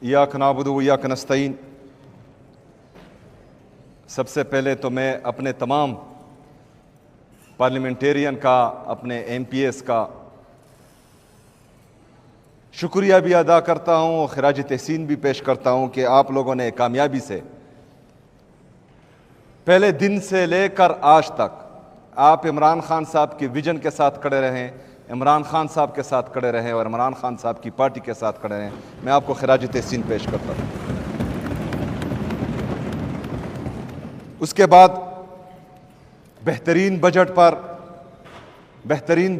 इय्याक नअबुदु व इय्याक नस्तईन। सबसे पहले तो मैं अपने तमाम पार्लियामेंटेरियन का, अपने MPs का शुक्रिया भी अदा करता हूँ और खिराज तहसीन भी पेश करता हूँ कि आप लोगों ने कामयाबी से पहले दिन से लेकर आज तक आप इमरान खान साहब के विजन के साथ खड़े रहें, इमरान खान साहब के साथ खड़े रहें और इमरान खान साहब की पार्टी के साथ खड़े रहें। मैं आपको खिराज तहसीन पेश करता हूँ। उसके बाद बेहतरीन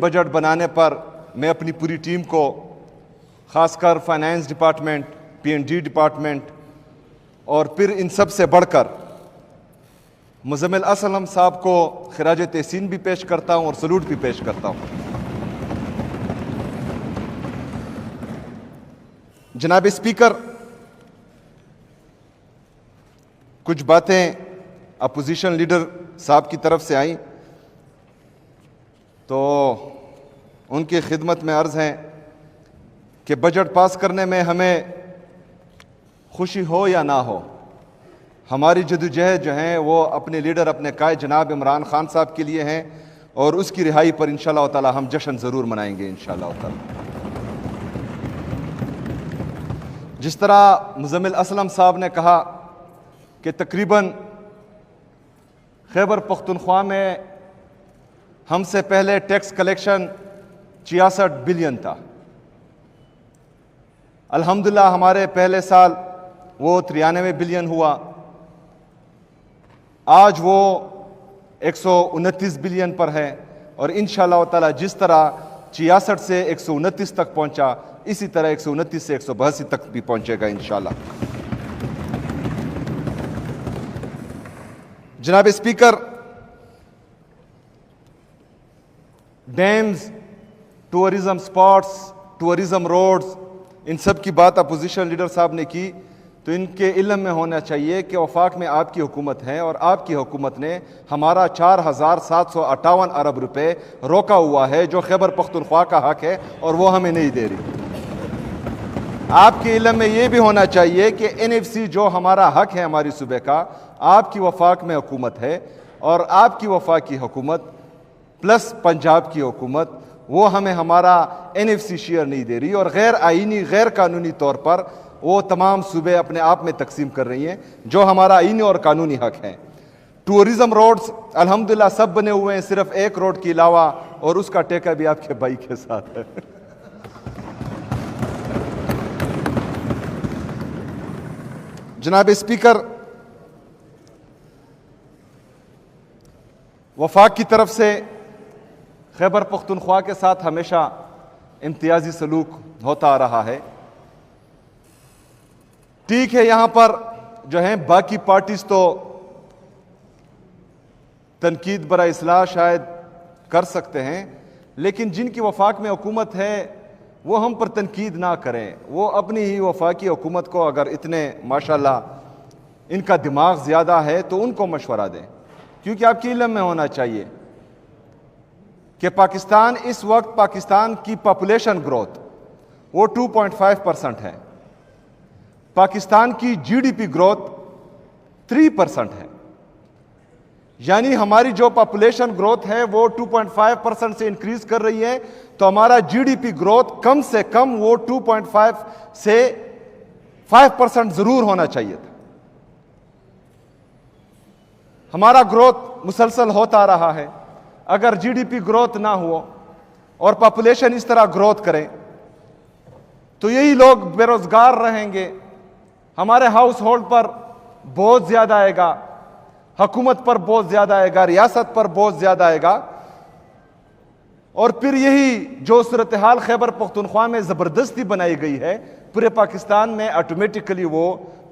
बजट बनाने पर मैं अपनी पूरी टीम को, ख़ासकर फाइनेंस डिपार्टमेंट, P&D डिपार्टमेंट और फिर इन सब से बढ़कर मुज़म्मिल असलम साहब को खिराज तहसीन भी पेश करता हूँ और सलूट भी पेश करता हूँ। जनाब स्पीकर, कुछ बातें अपोजिशन लीडर साहब की तरफ से आई तो उनकी खिदमत में अर्ज़ है कि बजट पास करने में हमें खुशी हो या ना हो, हमारी जदोजहद जो है वो अपने लीडर, अपने कायद जनाब इमरान खान साहब के लिए हैं और उसकी रिहाई पर इंशाअल्लाह ताला हम जश्न ज़रूर मनाएंगे इंशाअल्लाह ताला। जिस तरह मुज़म्मिल असलम साहब ने कहा कि तकरीबन खैबर पख्तूनख्वा में हमसे पहले टैक्स कलेक्शन 66 बिलियन था। अल्हम्दुलिल्लाह हमारे पहले साल वो 93 बिलियन हुआ, आज वो 129 बिलियन पर है और इंशाअल्लाह ताला जिस तरह 66 से 129 तक पहुंचा, इसी तरह 129 से 182 तक भी पहुंचेगा इंशाअल्लाह। जनाब speaker, dams, tourism spots, tourism roads, इन सब की बात अपोजिशन लीडर साहब ने की तो इनके इल्म में होना चाहिए कि वफाक में आपकी हुकूमत है और आपकी हुकूमत ने हमारा 4,758 अरब रुपए रोका हुआ है जो खैबर पख्तूनख्वा का हक है और वो हमें नहीं दे रही। आपके इल्म में ये भी होना चाहिए कि NFC जो हमारा हक है हमारी सूबे का, आपकी वफाक में हुकूमत है और आपकी वफाकी हुकूमत प्लस पंजाब की हुकूमत वो हमें हमारा NFC शेयर नहीं दे रही और गैर आईनी, गैर कानूनी तौर पर वो तमाम सूबे अपने आप में तकसीम कर रही हैं जो हमारा आईनी और कानूनी हक है। टूरिज्म रोड्स अल्हम्दुलिल्लाह सब बने हुए हैं, सिर्फ एक रोड के अलावा, और उसका टेका भी आपके भाई के साथ है। जनाब स्पीकर, वफाक की तरफ से खैबर पख्तूनख्वा के साथ हमेशा इम्तियाजी सलूक होता आ रहा है। ठीक है, यहां पर जो है बाकी पार्टीज तो तनकीद बरा इस्लाह शायद कर सकते हैं, लेकिन जिनकी वफाक में हुकूमत है वो हम पर तनकीद ना करें। वो अपनी ही वफाकी हुकूमत को अगर इतने माशाल्लाह इनका दिमाग ज़्यादा है तो उनको मशवरा दें, क्योंकि आपकी इल्म में होना चाहिए कि पाकिस्तान इस वक्त, पाकिस्तान की पॉपुलेशन ग्रोथ वो 2.5% है, पाकिस्तान की GDP ग्रोथ 3% है। यानी हमारी जो पॉपुलेशन ग्रोथ है वो 2.5% से इंक्रीज कर रही है, तो हमारा GDP ग्रोथ कम से कम वो 2.5 से 5% जरूर होना चाहिए था। हमारा ग्रोथ मुसलसल होता रहा है। अगर GDP ग्रोथ ना हो और पॉपुलेशन इस तरह ग्रोथ करे तो यही लोग बेरोजगार रहेंगे, हमारे हाउस होल्ड पर बोझ ज्यादा आएगा, हुकूमत पर बोझ ज्यादा आएगा, रियासत पर बोझ ज्यादा आएगा और फिर यही जो सूरत हाल खैबर पख्तूनख्वा में जबरदस्ती बनाई गई है पूरे पाकिस्तान में ऑटोमेटिकली वो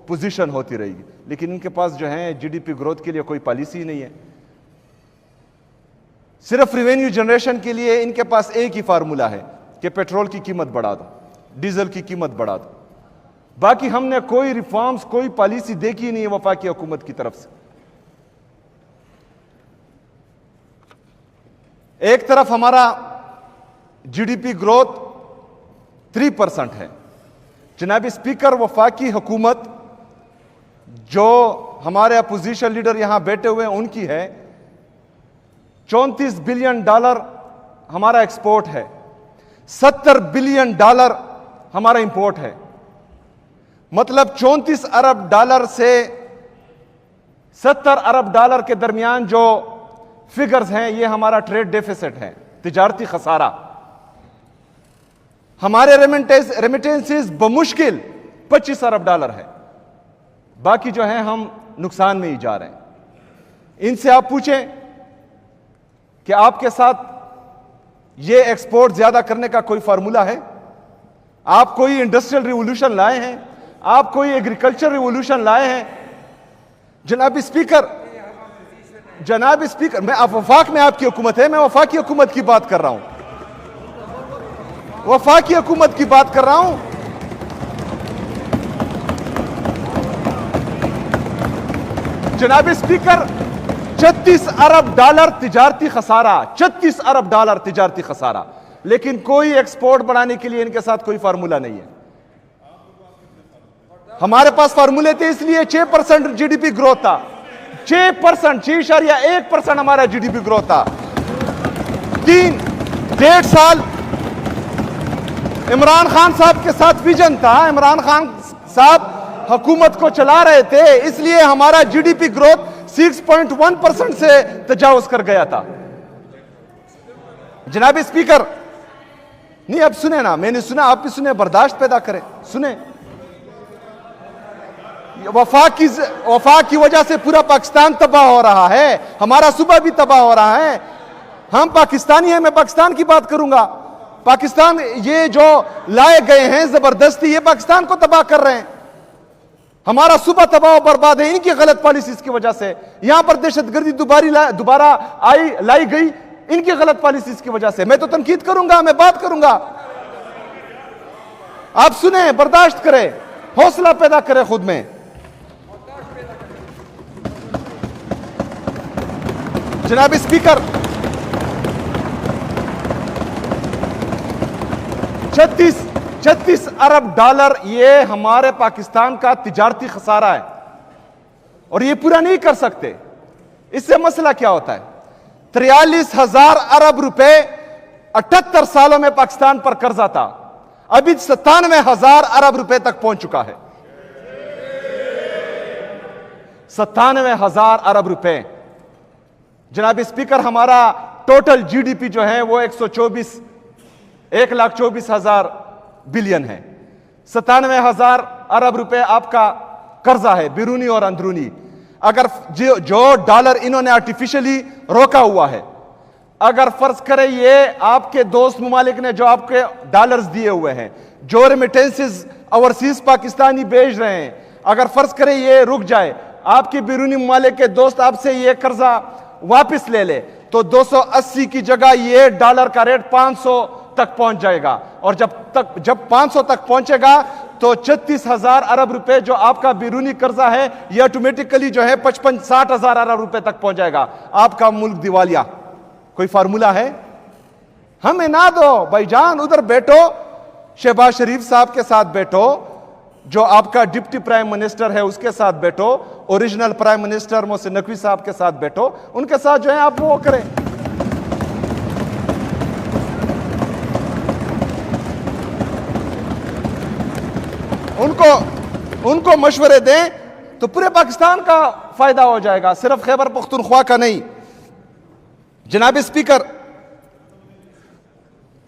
पोजीशन होती रहेगी। लेकिन इनके पास जो है GDP ग्रोथ के लिए कोई पॉलिसी नहीं है, सिर्फ रेवेन्यू जनरेशन के लिए इनके पास एक ही फार्मूला है कि पेट्रोल की कीमत बढ़ा दो, डीजल की कीमत बढ़ा दो। बाकी हमने कोई रिफॉर्म्स, कोई पॉलिसी देखी नहीं है वफाकी हुकूमत की तरफ से। एक तरफ हमारा GDP ग्रोथ 3% है, जनाब स्पीकर, वफाकी हुकूमत जो हमारे अपोजिशन लीडर यहां बैठे हुए हैं उनकी है, 34 बिलियन डॉलर हमारा एक्सपोर्ट है, 70 बिलियन डॉलर हमारा इंपोर्ट है। मतलब 34 अरब डॉलर से 70 अरब डॉलर के दरमियान जो फिगर्स हैं, ये हमारा ट्रेड डेफिसिट है, तिजारती खसारा। हमारे रेमिटेंसेस बमुश्किल 25 अरब डॉलर है, बाकी जो है हम नुकसान में ही जा रहे हैं। इनसे आप पूछें कि आपके साथ ये एक्सपोर्ट ज्यादा करने का कोई फार्मूला है? आप कोई इंडस्ट्रियल रिवॉल्यूशन लाए हैं? आप कोई एग्रीकल्चर रिवॉल्यूशन लाए हैं? जनाब स्पीकर, मैं वफाक में आपकी हुकूमत है, मैं वफाकी हुकूमत की बात कर रहा हूं, वफाकी हुकूमत की बात कर रहा हूं। जनाब स्पीकर, 36 अरब डॉलर तिजारती खसारा, 36 अरब डॉलर तिजारती खसारा, लेकिन कोई एक्सपोर्ट बढ़ाने के लिए इनके साथ कोई फार्मूला नहीं है। हमारे पास फार्मूले थे, इसलिए 6% जीडीपी ग्रोथ था, 6%, 6.1% हमारा जीडीपी ग्रोथ था। 3-1.5 साल इमरान खान साहब के साथ विजन था, इमरान खान साहब हुकूमत को चला रहे थे, इसलिए हमारा जीडीपी ग्रोथ 6.1% से तजावुज कर गया था। जनाब स्पीकर, नहीं अब सुने ना, मैंने सुना, आप भी सुने, बर्दाश्त पैदा करें, सुने। वफा की वजह से पूरा पाकिस्तान तबाह हो रहा है, हमारा सूबा भी तबाह हो रहा है। हम पाकिस्तानी हैं, मैं पाकिस्तान की बात करूंगा। पाकिस्तान, ये जो लाए गए हैं जबरदस्ती, ये पाकिस्तान को तबाह कर रहे हैं। हमारा सूबा तबाह बर्बाद है इनकी गलत पॉलिसी की वजह से। यहां पर दहशतगर्दी दोबारा लाई गई इनकी गलत पॉलिसी की वजह से। मैं तो तनकीद करूंगा, मैं बात करूंगा, आप सुने, बर्दाश्त करें, हौसला पैदा करें खुद में। जनाब स्पीकर, 36 अरब डॉलर ये हमारे पाकिस्तान का तिजारती खसारा है, और ये पूरा नहीं कर सकते। इससे मसला क्या होता है? 43,000 अरब रुपए 78 सालों में पाकिस्तान पर कर्जा था, अभी 97,000 अरब रुपए तक पहुंच चुका है। 97,000 अरब रुपए। जनाब स्पीकर, हमारा टोटल जीडीपी जो है वो 1,24,000 बिलियन है। 97,000 अरब रुपए आपका कर्जा है, बिरूनी और अंदरूनी। अगर जो डॉलर इन्होंने आर्टिफिशियली रोका हुआ है, अगर फर्ज करें ये आपके दोस्त मुमालिक ने जो आपके डॉलर्स दिए हुए हैं, जो रेमिटेंसेस ओवरसीज पाकिस्तानी भेज रहे हैं, अगर फर्ज करें ये रुक जाए, आपके बिरूनी मुमालिक के दोस्त आपसे ये कर्जा वापस ले ले, तो 280 की जगह ये डॉलर का रेट 500 तक पहुंच जाएगा। और जब 500 तक पहुंचेगा तो 36,000 अरब रुपए जो आपका बिरूनी कर्जा है ये ऑटोमेटिकली जो है 55-60,000 अरब रुपए तक पहुंच जाएगा। आपका मुल्क दिवालिया। कोई फार्मूला है? हमें ना दो भाईजान, उधर बैठो, शहबाज शरीफ साहब के साथ बैठो, जो आपका डिप्टी प्राइम मिनिस्टर है उसके साथ बैठो, original prime minister Mohsin Naqvi साहब के साथ बैठो, उनके साथ जो है आप वो करें। उनको मशवरे दें तो पूरे पाकिस्तान का फायदा हो जाएगा, सिर्फ खैबर पख्तूनख्वा का नहीं। जनाब स्पीकर,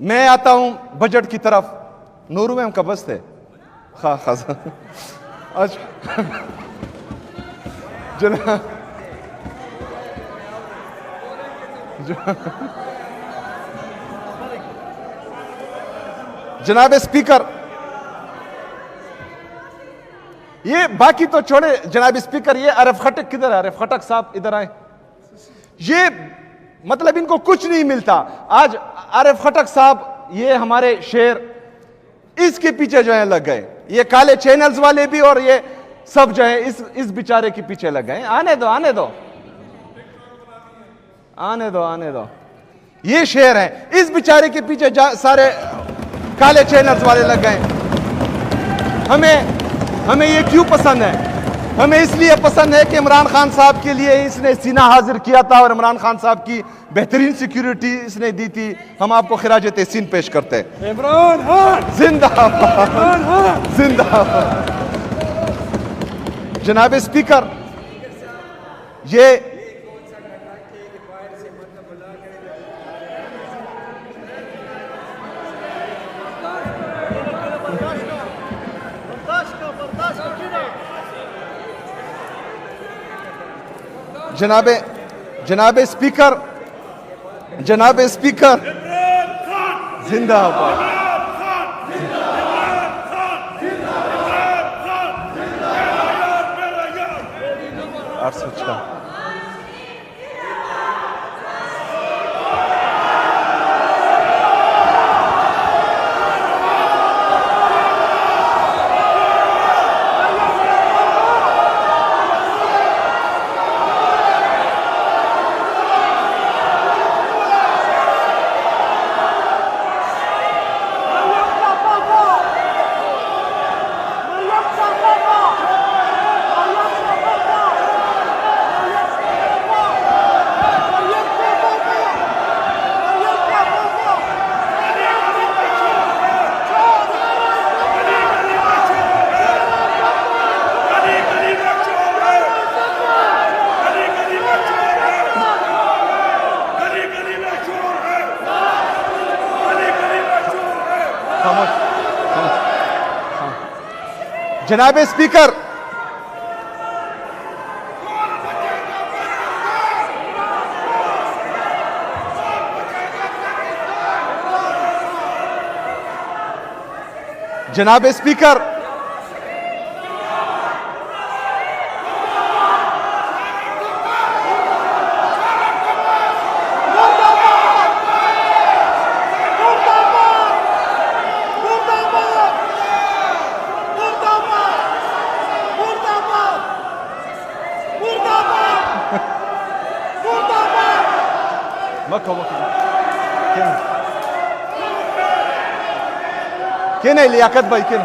मैं आता हूं बजट की तरफ। नूरू में हम कब बस थे? जनाब स्पीकर, ये बाकी तो छोड़े जनाब स्पीकर, ये आरिफ खटक किधर है? आरिफ खटक साहब इधर आए। ये मतलब इनको कुछ नहीं मिलता। आज आरिफ खटक साहब ये हमारे शेर, इसके पीछे जो है लग गए, ये काले चैनल्स वाले भी और ये सब जो है इस बेचारे के पीछे लग गए। आने दो आने दो आने दो आने दो, ये शेर है, इस बेचारे के पीछे सारे काले चैनल्स वाले लग गए। हमें हमें ये क्यों पसंद है? हमें इसलिए पसंद है कि इमरान खान साहब के लिए इसने सीना हाजिर किया था और इमरान खान साहब की बेहतरीन सिक्योरिटी इसने दी थी। हम आपको खिराज तहसीन पेश करते हैं। इमरान खान जिंदाबाद, जिंदाबाद। जनाब स्पीकर, ये जनाब स्पीकर, जनाब स्पीकर, जिंदाबाद। जनाब स्पीकर, जनाब स्पीकर, केने लियाकत भाई केने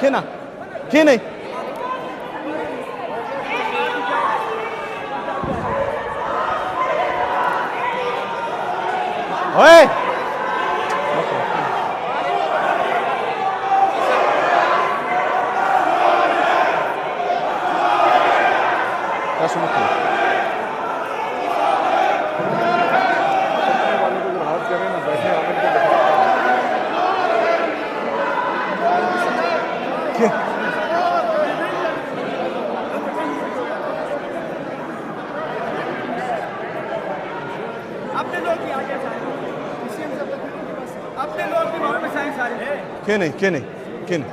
खेना खे नहीं ओए अपने लोग भी आगे अपने लोग भी वहां पे सारे के नहीं के नहीं के नहीं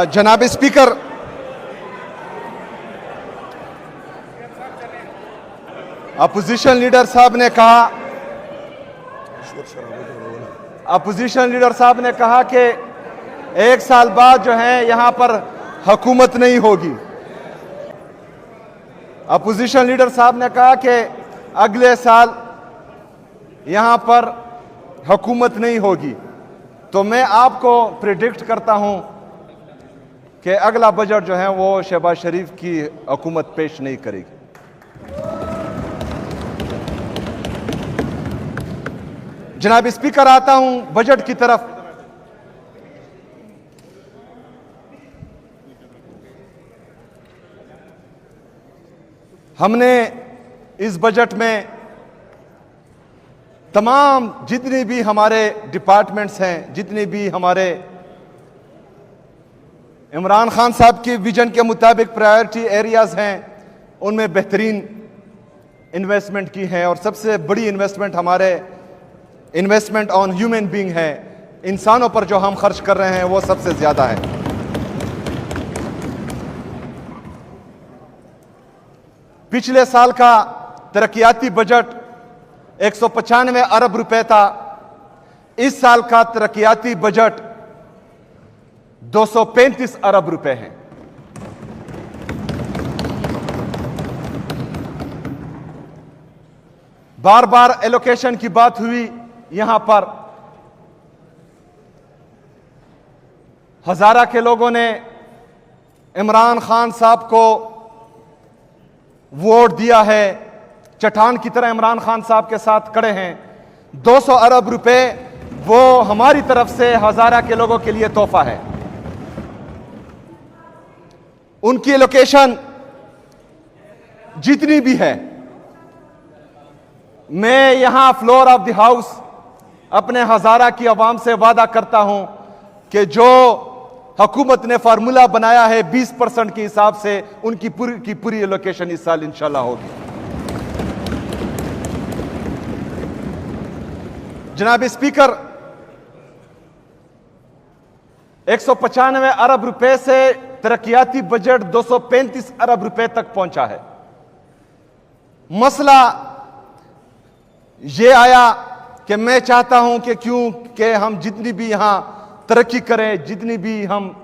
जनाब स्पीकर, अपोजिशन लीडर साहब ने कहा कि एक साल बाद जो है यहां पर हुकूमत नहीं होगी। अपोजिशन लीडर साहब ने कहा कि अगले साल यहां पर हुकूमत नहीं होगी। तो मैं आपको प्रिडिक्ट करता हूं कि अगला बजट जो है वो शहबाज शरीफ की हुकूमत पेश नहीं करेगी। जनाब स्पीकर, आता हूं बजट की तरफ। हमने इस बजट में तमाम जितनी भी हमारे डिपार्टमेंट्स हैं, जितनी भी हमारे इमरान खान साहब की विजन के मुताबिक प्रायोरिटी एरियाज हैं, उनमें बेहतरीन इन्वेस्टमेंट की है। और सबसे बड़ी इन्वेस्टमेंट हमारे इन्वेस्टमेंट ऑन ह्यूमन बीइंग है। इंसानों पर जो हम खर्च कर रहे हैं वो सबसे ज्यादा है। पिछले साल का तरक्याती बजट 195 अरब रुपए था। इस साल का तरक्याती बजट 235 अरब रुपए है। बार बार एलोकेशन की बात हुई। यहां पर हजारा के लोगों ने इमरान खान साहब को वोट दिया है, चट्टान की तरह इमरान खान साहब के साथ खड़े हैं। 200 अरब रुपए वो हमारी तरफ से हजारा के लोगों के लिए तोहफा है। उनकी एलोकेशन जितनी भी है, मैं यहां फ्लोर ऑफ द हाउस अपने हजारा की आवाम से वादा करता हूं कि जो हुकूमत ने फार्मूला बनाया है 20% के हिसाब से, उनकी पूरी एलोकेशन इस साल इंशाल्लाह होगी। जनाब स्पीकर, 195 अरब रुपए से तरक्याती बजट 235 अरब रुपए तक पहुंचा है। मसला यह आया कि मैं चाहता हूं कि क्योंकि हम जितनी भी यहां तरक्की करें, जितनी भी हम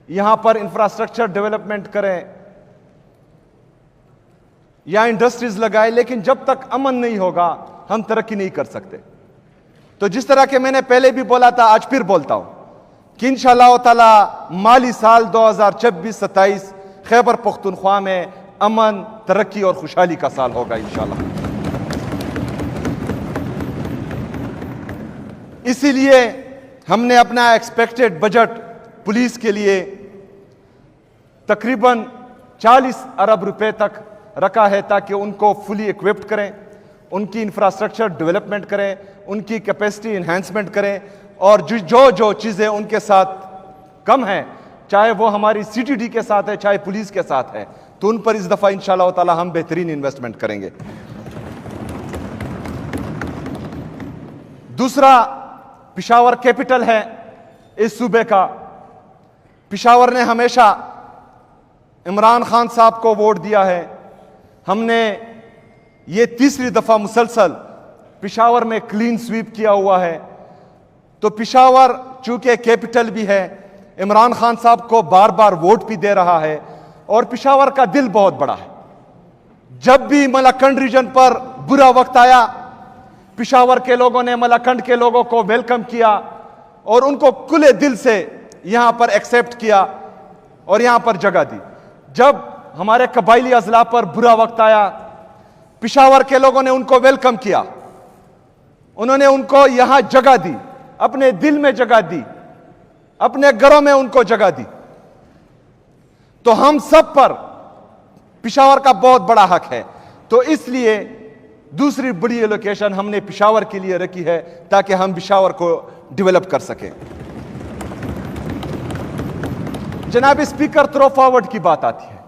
यहां पर इंफ्रास्ट्रक्चर डेवलपमेंट करें या इंडस्ट्रीज लगाए, लेकिन जब तक अमन नहीं होगा हम तरक्की नहीं कर सकते। तो जिस तरह के मैंने पहले भी बोला था, आज फिर बोलता हूं कि इंशाअल्लाह ताला माली साल 2026-27 खैबर पख्तूनख्वा में अमन, तरक्की और खुशहाली का साल होगा इंशाअल्लाह। इसीलिए हमने अपना एक्सपेक्टेड बजट पुलिस के लिए तकरीबन 40 अरब रुपए तक रखा है, ताकि उनको फुली इक्विप्ड करें, उनकी इंफ्रास्ट्रक्चर डेवलपमेंट करें, उनकी कैपेसिटी इन्हांसमेंट करें, और जो चीज़ें उनके साथ कम हैं, चाहे वो हमारी सीटीडी के साथ है, चाहे पुलिस के साथ है, तो उन पर इस दफ़ा इंशाअल्लाह ताला हम बेहतरीन इन्वेस्टमेंट करेंगे। दूसरा, पिशावर कैपिटल है इस सूबे का। पिशावर ने हमेशा इमरान खान साहब को वोट दिया है। हमने ये तीसरी दफा मुसलसल पिशावर में क्लीन स्वीप किया हुआ है। तो पिशावर चूंकि कैपिटल भी है, इमरान खान साहब को बार बार वोट भी दे रहा है और पिशावर का दिल बहुत बड़ा है। जब भी मलाकंड रीजन पर बुरा वक्त आया, पिशावर के लोगों ने मलाकंड के लोगों को वेलकम किया और उनको खुले दिल से यहां पर एक्सेप्ट किया और यहां पर जगह दी। जब हमारे कबायली अजला पर बुरा वक्त आया, पिशावर के लोगों ने उनको वेलकम किया, उन्होंने उनको यहां जगह दी, अपने दिल में जगह दी, अपने घरों में उनको जगह दी। तो हम सब पर पिशावर का बहुत बड़ा हक है। तो इसलिए दूसरी बड़ी एलोकेशन हमने पिशावर के लिए रखी है ताकि हम पिशावर को डेवलप कर सकें। जनाब स्पीकर, थ्रो फॉरवर्ड की बात आती है।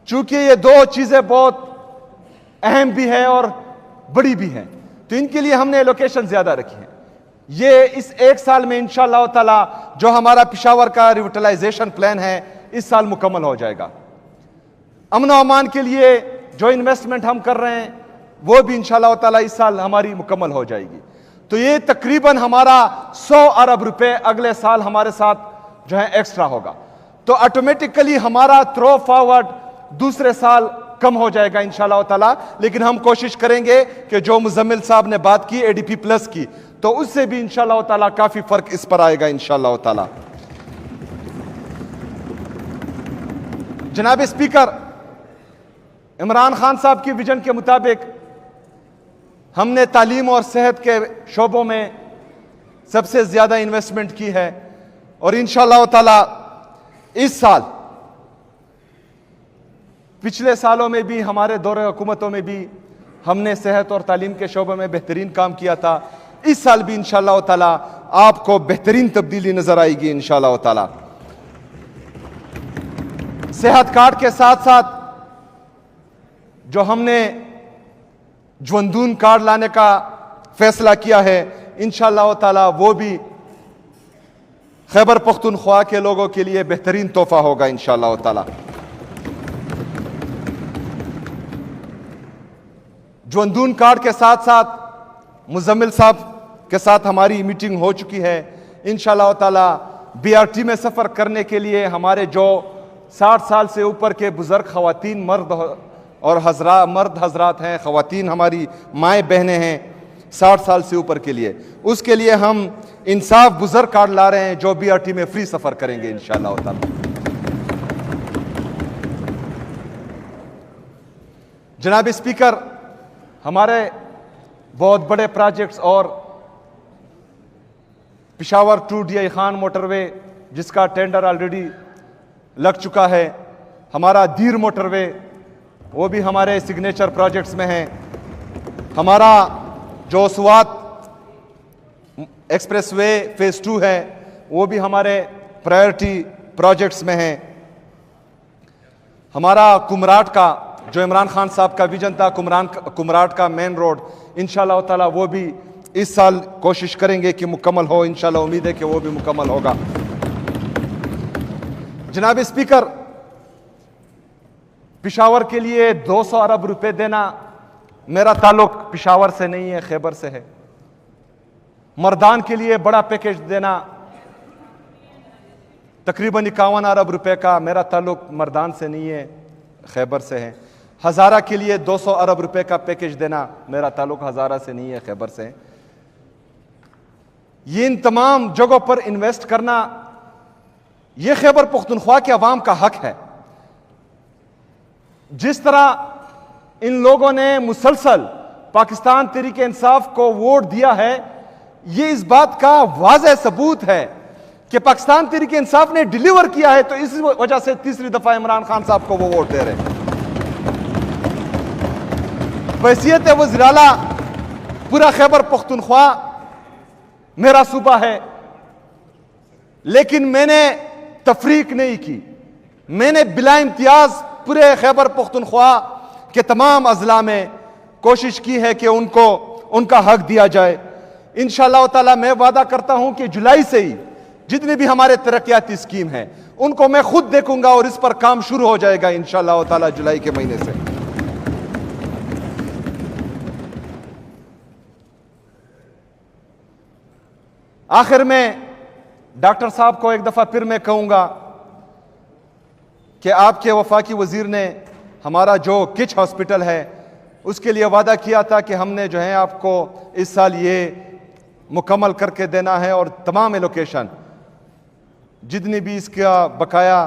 चूंकि ये दो चीजें बहुत अहम भी है और बड़ी भी हैं, तो इनके लिए हमने एलोकेशन ज्यादा रखी है। ये इस एक साल में इंशाअल्लाह ताला जो हमारा पिशावर का रिविटलाइजेशन प्लान है इस साल मुकम्मल हो जाएगा। अमन और अमान के लिए जो इन्वेस्टमेंट हम कर रहे हैं वो भी इंशाअल्लाह ताला इस साल हमारी मुकम्मल हो जाएगी। तो ये तकरीबन हमारा 100 अरब रुपए अगले साल हमारे साथ जो है एक्स्ट्रा होगा। तो ऑटोमेटिकली हमारा थ्रो फॉरवर्ड दूसरे साल कम हो जाएगा इंशाअल्लाह ताला। लेकिन हम कोशिश करेंगे कि जो मुजम्मिल साहब ने बात की एडीपी प्लस की, तो उससे भी इंशाअल्लाह ताला काफी फर्क इस पर आएगा इंशाअल्लाह ताला। जनाब स्पीकर, इमरान खान साहब की विजन के मुताबिक हमने तालीम और सेहत के शोबों में सबसे ज्यादा इन्वेस्टमेंट की है और इंशाअल्लाह ताला इस साल, पिछले सालों में भी हमारे दौरे हुकूमतों में भी हमने सेहत और तालीम के शोबों में बेहतरीन काम किया था। इस साल भी इंशाअल्लाह ताला आपको बेहतरीन तब्दीली नजर आएगी इंशाअल्लाह ताला। सेहत कार्ड के साथ साथ जो हमने ज्वंदून कार्ड लाने का फैसला किया है, इंशाअल्लाह ताला वो भी खैबर पख्तूनख्वा के लोगों के लिए बेहतरीन तोहफा होगा इंशाअल्लाह ताला। ज्वंदून कार्ड के साथ साथ मुजम्मिल साहब के साथ हमारी मीटिंग हो चुकी है। इंशाअल्लाह ताला बीआरटी में सफर करने के लिए हमारे जो 60 साल से ऊपर के बुजुर्ग खवातीन, मर्द और मर्द हजरात हैं, खवातीन हमारी माएँ बहनें हैं 60 साल से ऊपर के लिए, उसके लिए हम इंसाफ बुजुर्ग कार्ड ला रहे हैं जो बीआरटी में फ्री सफर करेंगे इंशाअल्लाह ताला। जनाब स्पीकर, हमारे बहुत बड़े प्रोजेक्ट्स और Peshawar to DI Khan motorway जिसका टेंडर ऑलरेडी लग चुका है, हमारा दीर मोटरवे वो भी हमारे सिग्नेचर प्रोजेक्ट्स में है, हमारा जो सुवात एक्सप्रेसवे फेज 2 है वो भी हमारे प्रायोरिटी प्रोजेक्ट्स में है, हमारा कुमराट का जो इमरान खान साहब का विजन था, कुमराट का मेन रोड, इंशाअल्लाह ताला वो भी इस साल कोशिश करेंगे कि मुकम्मल हो। इंशाअल्लाह उम्मीद है कि वो भी मुकम्मल होगा। जनाब स्पीकर, पिशावर के लिए 200 अरब रुपए देना, मेरा ताल्लुक पिशावर से नहीं है, खैबर से है। मर्दान के लिए बड़ा पैकेज देना तकरीबन 51 अरब रुपए का, मेरा ताल्लुक मर्दान से नहीं है, खैबर से है। हज़ारा के लिए 200 अरब रुपए का पैकेज देना, मेरा ताल्लुक हज़ारा से नहीं है, खैबर से है। ये इन तमाम जगहों पर इन्वेस्ट करना ये खैबर पख्तूनख्वा के अवाम का हक है। जिस तरह इन लोगों ने मुसलसल पाकिस्तान तहरीक इंसाफ को वोट दिया है, ये इस बात का वाज़ेह सबूत है कि पाकिस्तान तहरीक इंसाफ ने डिलीवर किया है। तो इस वजह से तीसरी दफा इमरान खान साहब को वो वोट दे रहे हैं। हैसियत वज़ीर आला पूरा खैबर पख्तूनख्वा मेरा सूबा है, लेकिन मैंने तफरीक नहीं की। मैंने बिला इम्तियाज पूरे खैबर पख्तूनख्वा के तमाम अजला में कोशिश की है कि उनको उनका हक दिया जाए। इंशाअल्लाह ताला मैं वादा करता हूं कि जुलाई से ही जितनी भी हमारे तरक्याती स्कीम है उनको मैं खुद देखूंगा और इस पर काम शुरू हो जाएगा इंशाअल्लाह ताला जुलाई के महीने से। आखिर में डॉक्टर साहब को एक दफ़ा फिर मैं कहूँगा कि आपके वफाकी वज़ीर ने हमारा जो किच हॉस्पिटल है उसके लिए वादा किया था कि हमने जो है आपको इस साल ये मुकम्मल करके देना है और तमाम एलोकेशन जितनी भी इसका बकाया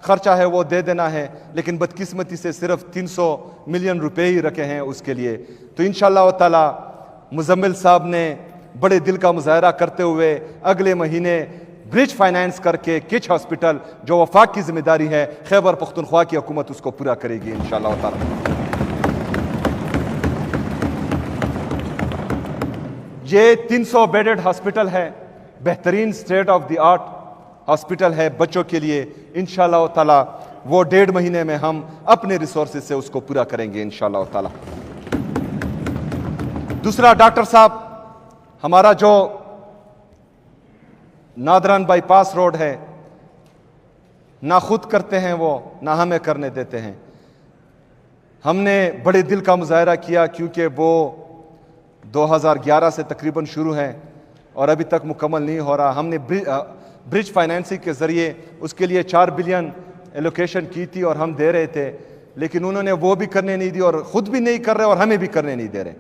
खर्चा है वो दे देना है, लेकिन बदकिस्मती से सिर्फ 300 मिलियन रुपए ही रखे हैं उसके लिए। तो इंशाअल्लाह ताला मुजम्मिल साहब ने बड़े दिल का मुजाहरा करते हुए अगले महीने ब्रिज फाइनेंस करके किच हॉस्पिटल जो वफाक की जिम्मेदारी है खैबर पख्तूनख्वा की हुकूमत उसको पूरा करेगी इंशाअल्लाह ताला। ये 300 बेडेड हॉस्पिटल है, बेहतरीन state of the art hospital है बच्चों के लिए। इंशाअल्लाह ताला वो 1.5 महीने में हम अपने रिसोर्सेज से उसको पूरा करेंगे इंशाअल्लाह ताला। दूसरा, डॉक्टर साहब हमारा जो नादरान बाईपास रोड है ना खुद करते हैं वो ना हमें करने देते हैं। हमने बड़े दिल का मुजाहरा किया क्योंकि वो 2011 से तकरीबन शुरू है और अभी तक मुकम्मल नहीं हो रहा। हमने ब्रिज फाइनेंसिंग के ज़रिए उसके लिए 4 बिलियन एलोकेशन की थी और हम दे रहे थे, लेकिन उन्होंने वो भी करने नहीं दी और ख़ुद भी नहीं कर रहे और हमें भी करने नहीं दे रहे।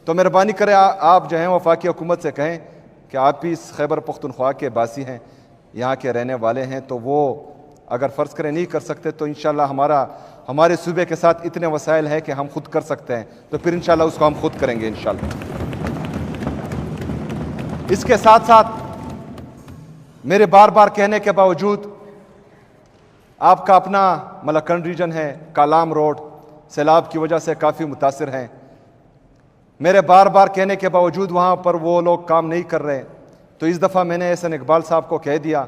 तो मेहरबानी करें आप जो हैं वफाकी हुकूमत से कहें कि आप भी इस खैबर पख्तूनख्वा के बासी हैं, यहाँ के रहने वाले हैं, तो वो अगर फ़र्ज़ करें नहीं कर सकते तो इंशाअल्लाह हमारे सूबे के साथ इतने वसाइल हैं कि हम खुद कर सकते हैं, तो फिर इंशाअल्लाह उसको हम खुद करेंगे इंशाअल्लाह। इसके साथ साथ मेरे बार बार कहने के बावजूद आपका अपना मलक्कड़ रीजन है, कालाम रोड सैलाब की वजह से काफ़ी मुतासिर हैं। मेरे बार बार कहने के बावजूद वहाँ पर वो लोग काम नहीं कर रहे, तो इस दफ़ा मैंने एहसन इकबाल साहब को कह दिया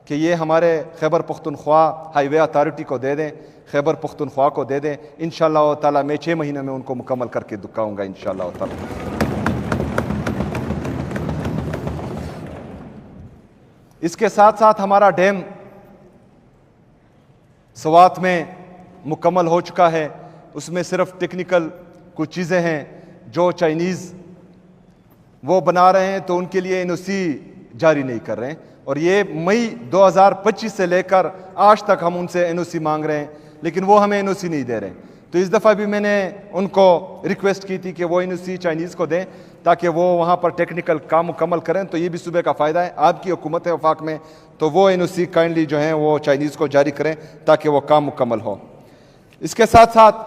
कि ये हमारे खैबर पख्तूनख्वा हाईवे अथॉरिटी को दे दें, खैबर पख्तूनख्वा को दे दें। इंशाअल्लाह ताला मैं 6 महीने में उनको मुकम्मल करके दिखाऊंगा इंशाअल्लाह ताला। इसके साथ साथ हमारा डैम सवात में मुकम्मल हो चुका है। उसमें सिर्फ टेक्निकल कुछ चीज़ें हैं जो चाइनीज़ वो बना रहे हैं, तो उनके लिए एनओसी जारी नहीं कर रहे हैं और ये मई 2025 से लेकर आज तक हम उनसे एनओसी मांग रहे हैं, लेकिन वो हमें एनओसी नहीं दे रहे। तो इस दफ़ा भी मैंने उनको रिक्वेस्ट की थी कि वो एनओसी चाइनीज़ को दें ताकि वो वहाँ पर टेक्निकल काम मुकम्मल करें, तो ये भी सूबे का फ़ायदा है। आपकी हुकूमत है वफाक में, तो वो एनओसी काइंडली जो है वो चाइनीज़ को जारी करें ताकि वो काम मुकम्मल हो। इसके साथ साथ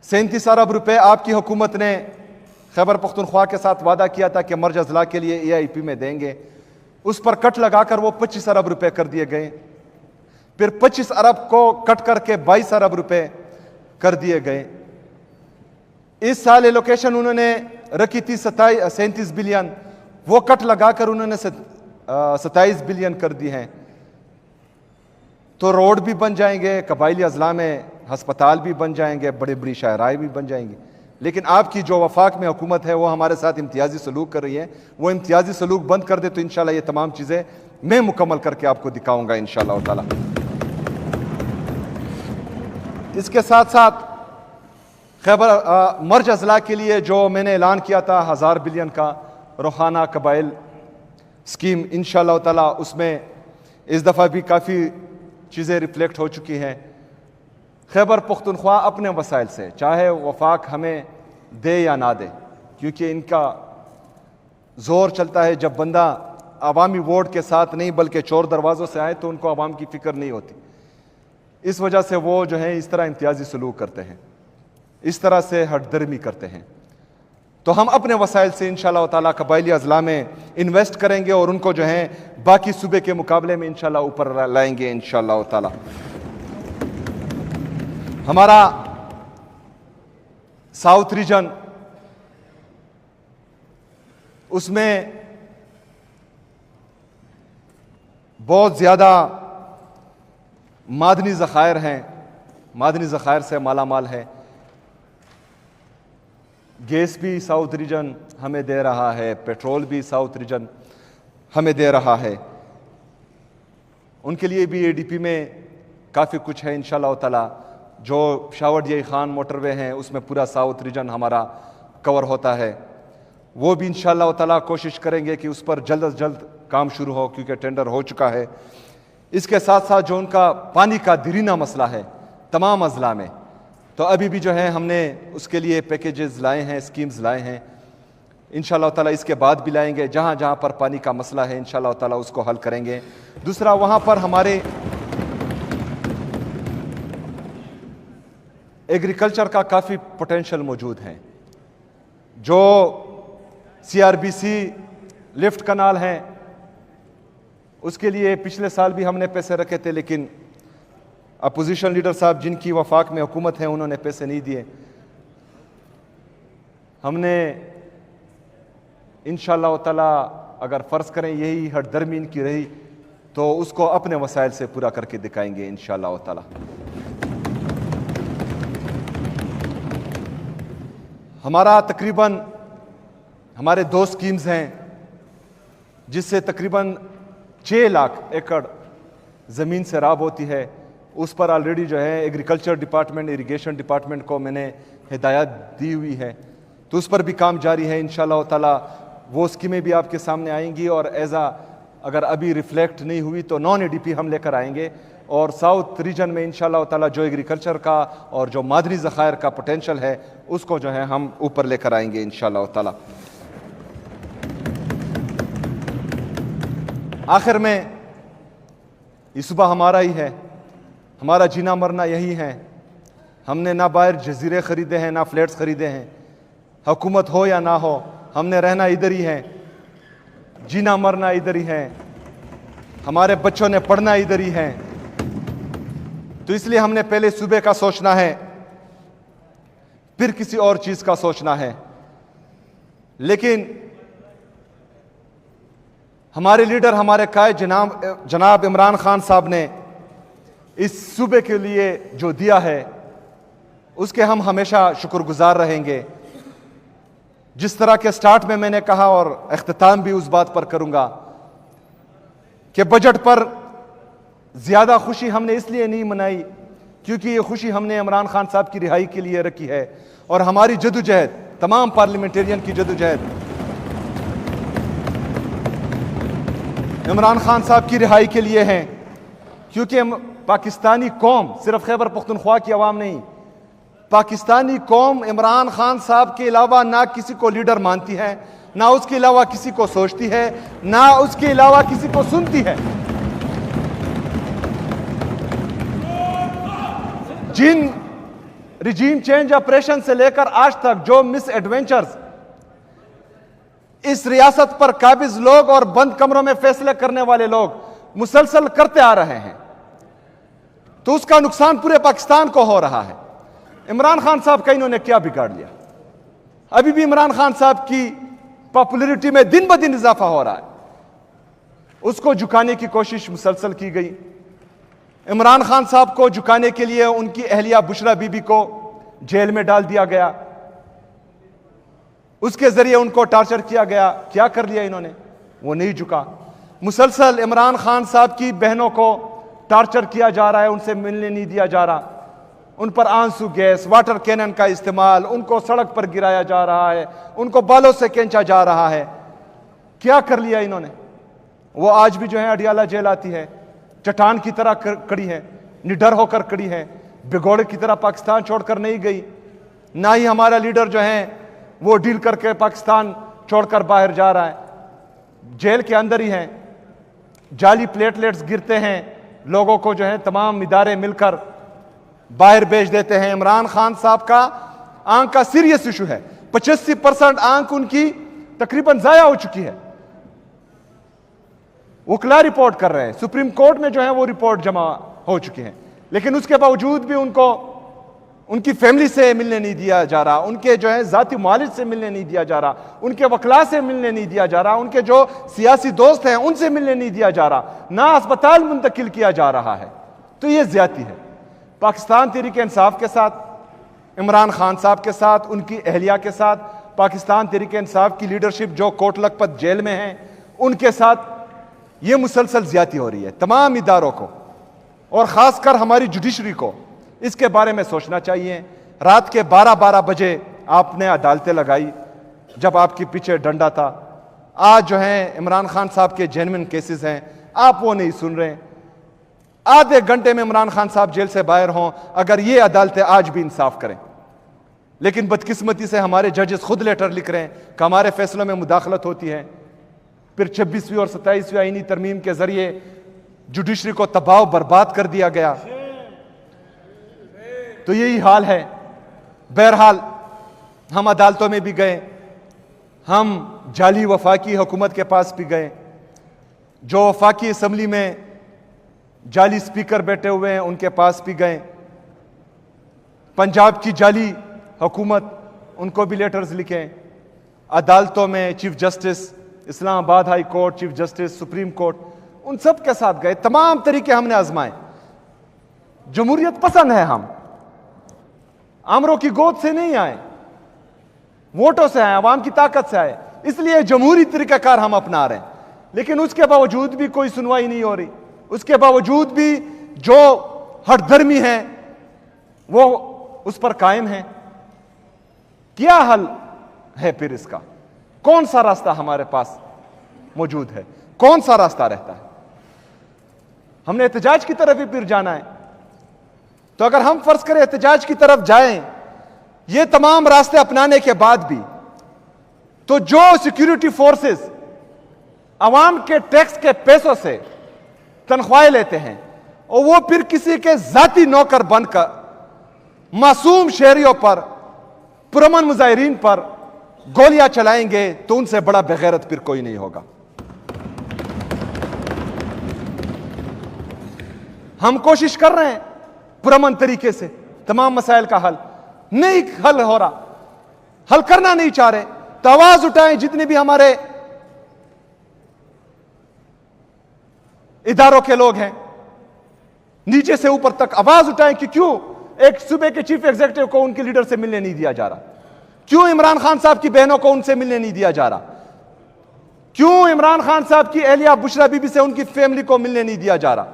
37 अरब रुपए आपकी हुकूमत ने खैबर पख्तूनख्वा के साथ वादा किया था कि मर्ज अजला के लिए AIP में देंगे, उस पर कट लगाकर वो 25 अरब रुपए कर दिए गए। फिर 25 अरब को कट करके 22 अरब रुपए कर दिए गए। इस साल एलोकेशन उन्होंने रखी थी 37 बिलियन, वो कट लगाकर उन्होंने 27 बिलियन कर दी हैं। तो रोड भी बन जाएंगे, कबायली अजला में हस्पताल भी बन जाएंगे, बड़ी बड़ी शाहराएँ भी बन जाएंगी। लेकिन आपकी जो वफाक में हुकूमत है वो हमारे साथ इम्तियाजी सलूक कर रही है। वो इम्तियाजी सलूक बंद कर दे तो इंशाल्लाह ये तमाम चीज़ें मैं मुकम्मल करके आपको दिखाऊंगा इंशाल्लाह ताला। इसके साथ साथ खैबर मर्ज अजला के लिए जो मैंने ऐलान किया था 1000 बिलियन का रोहाना कबाइल स्कीम, इंशाअल्लाह ताला उसमें इस दफ़ा भी काफ़ी चीज़ें रिफ्लेक्ट हो चुकी हैं। खैबर पख्तूनख्वा अपने वसाइल से, चाहे वफाक हमें दे या ना दे, क्योंकि इनका ज़ोर चलता है जब बंदा अवामी वोट के साथ नहीं बल्कि चोर दरवाज़ों से आए तो उनको अवाम की फ़िक्र नहीं होती। इस वजह से वो जो है इस तरह इम्तियाजी सलूक करते हैं, इस तरह से हटदर्मी करते हैं। तो हम अपने वसाइल से इंशाअल्लाह ताला कबायली अजला में इन्वेस्ट करेंगे और उनको जो है बाकी सूबे के मुकाबले में इंशाअल्लाह ऊपर लाएंगे इंशाअल्लाह ताला। हमारा साउथ रीजन, उसमें बहुत ज़्यादा मादनी ज़खायर हैं, मादनी ज़खायर से मालामाल है। गैस भी साउथ रीजन हमें दे रहा है, पेट्रोल भी साउथ रीजन हमें दे रहा है। उनके लिए भी ADP में काफ़ी कुछ है इंशाअल्लाह ताला। जो शावट ये खान मोटरवे हैं उसमें पूरा साउथ रीजन हमारा कवर होता है। वो भी इंशाअल्लाह ताला कोशिश करेंगे कि उस पर जल्द अज जल्द काम शुरू हो, क्योंकि टेंडर हो चुका है। इसके साथ साथ जो उनका पानी का दीरीना मसला है तमाम अजला में, तो अभी भी जो है हमने उसके लिए पैकेजेस लाए हैं, स्कीम्स लाए हैं। इंशाअल्लाह ताला इसके बाद भी लाएंगे। जहाँ जहाँ पर पानी का मसला है इंशाअल्लाह ताला उसको हल करेंगे। दूसरा, वहाँ पर हमारे एग्रीकल्चर का काफ़ी पोटेंशियल मौजूद है। जो CRBC लिफ्ट कनाल हैं उसके लिए पिछले साल भी हमने पैसे रखे थे, लेकिन अपोजिशन लीडर साहब जिनकी वफाक में हुकूमत है उन्होंने पैसे नहीं दिए। हमने इंशाअल्लाह ताला अगर फ़र्ज़ करें यही हरदर्मी इनकी रही तो उसको अपने वसाइल से पूरा करके दिखाएंगे इंशाअल्लाह ताला। हमारा तकरीबन हमारे 2 स्कीम्स हैं जिससे तकरीबन 6 लाख एकड़ ज़मीन से राब होती है। उस पर ऑलरेडी जो है एग्रीकल्चर डिपार्टमेंट, इरिगेशन डिपार्टमेंट को मैंने हिदायत दी हुई है, तो उस पर भी काम जारी है। इंशाअल्लाह ताला वो स्कीमें भी आपके सामने आएंगी और अगर अभी रिफ्लेक्ट नहीं हुई तो नॉन ADP हम लेकर आएंगे और साउथ रीजन में इंशाअल्लाह ताला जो एग्रीकल्चर का और जो मादनी ज़खायर का पोटेंशियल है उसको जो है हम ऊपर लेकर आएंगे इंशाअल्लाह ताला। आखिर में ये सुबह हमारा ही है, हमारा जीना मरना यही है। हमने ना बाहर जजीरे ख़रीदे हैं ना फ्लैट्स ख़रीदे हैं। हुकूमत हो या ना हो हमने रहना इधर ही है, जीना मरना इधर ही है, हमारे बच्चों ने पढ़ना इधर ही है। तो इसलिए हमने पहले सूबे का सोचना है, फिर किसी और चीज़ का सोचना है। लेकिन हमारे लीडर, हमारे कायद जनाब इमरान खान साहब ने इस सूबे के लिए जो दिया है उसके हम हमेशा शुक्रगुजार रहेंगे। जिस तरह के स्टार्ट में मैंने कहा और इख्तिताम भी उस बात पर करूंगा कि बजट पर ज़्यादा खुशी हमने इसलिए नहीं मनाई क्योंकि ये खुशी हमने इमरान खान साहब की रिहाई के लिए रखी है और हमारी जदोजहद, तमाम पार्लियामेंटेरियन की जदोजहद इमरान खान साहब की रिहाई के लिए है। क्योंकि पाकिस्तानी कौम, सिर्फ खैबर पख्तूनख्वा की आवाम नहीं, पाकिस्तानी कौम इमरान खान साहब के अलावा ना किसी को लीडर मानती है, ना उसके अलावा किसी को सोचती है, ना उसके अलावा किसी को सुनती है। जिन रिजीम चेंज ऑपरेशन से लेकर आज तक जो मिस एडवेंचर्स इस रियासत पर काबिज लोग और बंद कमरों में फैसले करने वाले लोग मुसलसल करते आ रहे हैं, तो उसका नुकसान पूरे पाकिस्तान को हो रहा है। इमरान खान साहब का इन्होंने क्या बिगाड़ लिया? अभी भी इमरान खान साहब की पॉपुलैरिटी में दिन ब दिन इजाफा हो रहा है। उसको झुकाने की कोशिश मुसलसल की गई। इमरान खान साहब को झुकाने के लिए उनकी अहलिया बुशरा बीबी को जेल में डाल दिया गया, उसके जरिए उनको टॉर्चर किया गया। क्या कर लिया इन्होंने? वो नहीं झुका। मुसलसल इमरान खान साहब की बहनों को टॉर्चर किया जा रहा है, उनसे मिलने नहीं दिया जा रहा, उन पर आंसू गैस, वाटर कैनन का इस्तेमाल, उनको सड़क पर गिराया जा रहा है, उनको बालों से खींचा जा रहा है। क्या कर लिया इन्होंने? वो आज भी जो है अडियाला जेल आती है, चट्टान की तरह खड़ी है, निडर होकर खड़ी है, भिगोड़े की तरह पाकिस्तान छोड़कर नहीं गई। ना ही हमारा लीडर जो है वो डील करके पाकिस्तान छोड़कर बाहर जा रहा है, जेल के अंदर ही है। जाली प्लेटलेट्स गिरते हैं, लोगों को जो है तमाम इदारे मिलकर बाहर भेज देते हैं। इमरान खान साहब का आंख का सीरियस इशू है, 85% आंख उनकी तकरीबन जाया हो चुकी है। वकला रिपोर्ट कर रहे हैं, सुप्रीम कोर्ट में जो है वो रिपोर्ट जमा हो चुकी है, लेकिन उसके बावजूद भी उनको उनकी फैमिली से मिलने नहीं दिया जा रहा, उनके जो है जाती मालिक से मिलने नहीं दिया जा रहा, उनके वकला से मिलने नहीं दिया जा रहा, उनके जो सियासी दोस्त हैं उनसे मिलने नहीं दिया जा रहा, ना अस्पताल मुंतकिल किया जा रहा है। तो ये ज्यादती है। पाकिस्तान तहरीक इंसाफ के साथ, इमरान खान साहब के साथ, उनकी अहलिया के साथ, पाकिस्तान तहरीक इंसाफ की लीडरशिप जो कोट लखपत जेल में है उनके साथ ये मुसलसल ज्यादती हो रही है। तमाम इदारों को और खासकर हमारी जुडिशरी को इसके बारे में सोचना चाहिए। रात के 12-12 बजे आपने अदालतें लगाई, जब आपके पीछे डंडा था। आज जो है इमरान खान साहब के जेन्युइन केसेस हैं, आप वो नहीं सुन रहे। आधे घंटे में इमरान खान साहब जेल से बाहर हों, अगर ये अदालतें आज भी इंसाफ करें। लेकिन बदकिस्मती से हमारे जजेस खुद लेटर लिख रहे हैं कि हमारे फैसलों में मुदाखलत होती है। फिर 26वीं और 27वीं आईनी तरमीम के जरिए जुडिशरी को तबाह बर्बाद कर दिया गया। तो यही हाल है। बहरहाल हम अदालतों में भी गए, हम जाली वफाकी हुकूमत के पास भी गए, जो वफाकी असम्बली में जाली स्पीकर बैठे हुए हैं उनके पास भी गए, पंजाब की जाली हुकूमत उनको भी लेटर्स लिखे, अदालतों में chief justice Islamabad high court, chief justice supreme court, उन सब के साथ गए। तमाम तरीके हमने आजमाए। जमहूरियत पसंद है, हम आमरों की गोद से नहीं आए, वोटों से आए, अवाम की ताकत से आए, इसलिए जमहूरी तरीकाकार हम अपना रहे हैं। लेकिन उसके बावजूद भी कोई सुनवाई नहीं हो रही, उसके बावजूद भी जो हठधर्मी है वो उस पर कायम है। क्या हल है फिर इसका? कौन सा रास्ता हमारे पास मौजूद है? कौन सा रास्ता रहता है? हमने एहतजाज की तरफ ही फिर जाना है। तो अगर हम फर्ज करें एहतजाज की तरफ जाएं, ये तमाम रास्ते अपनाने के बाद भी, तो जो सिक्योरिटी फोर्सेस अवाम के टैक्स के पैसों से तनख्वाहें लेते हैं और वो फिर किसी के जाती नौकर बनकर मासूम शहरियों पर, पुरअमन मुजाहिरीन पर गोलियां चलाएंगे, तो उनसे बड़ा बेगैरत फिर कोई नहीं होगा। हम कोशिश कर रहे हैं पुरअमन तरीके से तमाम मसाइल का हल, नहीं हल हो रहा, हल करना नहीं चाह रहे, तो आवाज उठाएं। जितने भी हमारे इदारों के लोग हैं, नीचे से ऊपर तक आवाज उठाएं कि क्यों एक सूबे के चीफ एग्जीक्यूटिव को उनके लीडर से मिलने नहीं दिया जा रहा, क्यों इमरान खान साहब की बहनों को उनसे मिलने नहीं दिया जा रहा, क्यों इमरान खान साहब की एहलिया बुशरा बीबी से उनकी फैमिली को मिलने नहीं दिया जा रहा,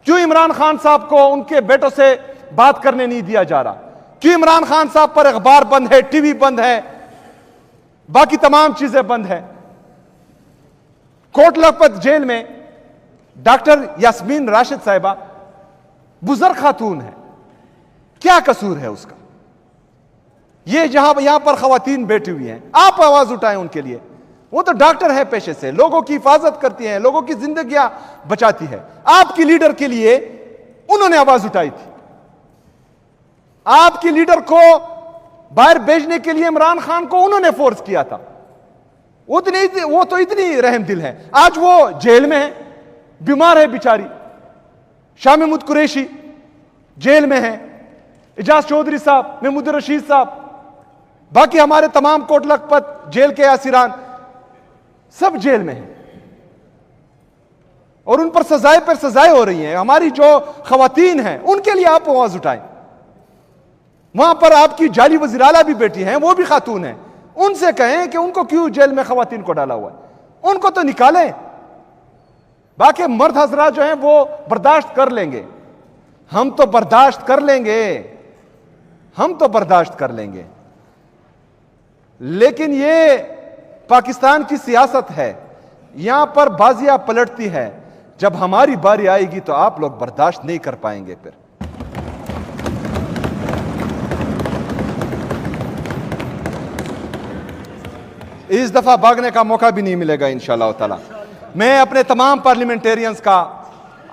क्यों इमरान खान साहब को उनके बेटों से बात करने नहीं दिया जा रहा, क्यों इमरान खान साहब पर अखबार बंद है, टीवी बंद है, बाकी तमाम चीजें बंद है। कोट लखपत जेल में डॉक्टर यास्मीन राशिद साहिबा बुजुर्ग खातून है, क्या कसूर है उसका? ये यहां पर खवातीन बैठी हुई हैं, आप आवाज उठाएं उनके लिए। वो तो डॉक्टर है पेशे से, लोगों की हिफाजत करती हैं, लोगों की जिंदगियां बचाती है। आपकी लीडर के लिए उन्होंने आवाज उठाई थी। आपकी लीडर को बाहर भेजने के लिए इमरान खान को उन्होंने फोर्स किया था। वो तो इतनी रहम दिल है। आज वो जेल में है, बीमार है बेचारी। शाह महमूद कुरैशी जेल में है, इजाज चौधरी साहब, महमूद रशीद साहब, बाकी हमारे तमाम कोट लखपत जेल के असीरान सब जेल में हैं और उन पर सजाएं हो रही हैं। हमारी जो खवातीन हैं उनके लिए आप आवाज उठाएं। वहां पर आपकी जाली वज़ीर आला भी बैठी हैं, वो भी खातून हैं, उनसे कहें कि उनको क्यों जेल में खवातीन को डाला हुआ है, उनको तो निकालें। बाकी मर्द हजरात जो हैं वो बर्दाश्त कर लेंगे, हम तो बर्दाश्त कर लेंगे, हम तो बर्दाश्त कर लेंगे। लेकिन ये पाकिस्तान की सियासत है, यहां पर बाजियां पलटती है। जब हमारी बारी आएगी तो आप लोग बर्दाश्त नहीं कर पाएंगे। फिर इस दफा भागने का मौका भी नहीं मिलेगा इंशाअल्लाह ताला। मैं अपने तमाम पार्लियामेंटेरियंस का,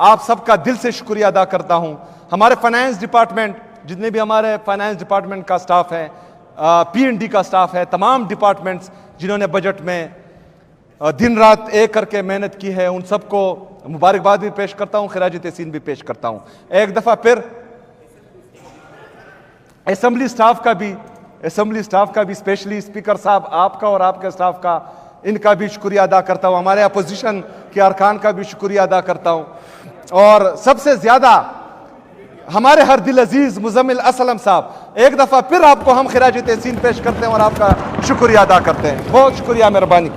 आप सबका दिल से शुक्रिया अदा करता हूं। हमारे फाइनेंस डिपार्टमेंट, जितने भी हमारे फाइनेंस डिपार्टमेंट का स्टाफ है, P&D का स्टाफ है, तमाम डिपार्टमेंट्स जिन्होंने बजट में दिन रात एक करके मेहनत की है, उन सबको मुबारकबाद भी पेश करता हूं, खिराज तहसीन भी पेश करता हूं। एक दफा फिर असेंबली स्टाफ का भी स्पेशली स्पीकर साहब आपका और आपके स्टाफ का, इनका भी शुक्रिया अदा करता हूं। हमारे अपोजिशन के अरकान का भी शुक्रिया अदा करता हूं और सबसे ज्यादा हमारे हर दिल अजीज मुजम्मिल असलम साहब, एक दफा फिर आपको हम खिराज तहसीन पेश करते हैं और आपका शुक्रिया अदा करते हैं। बहुत शुक्रिया, मेहरबानी।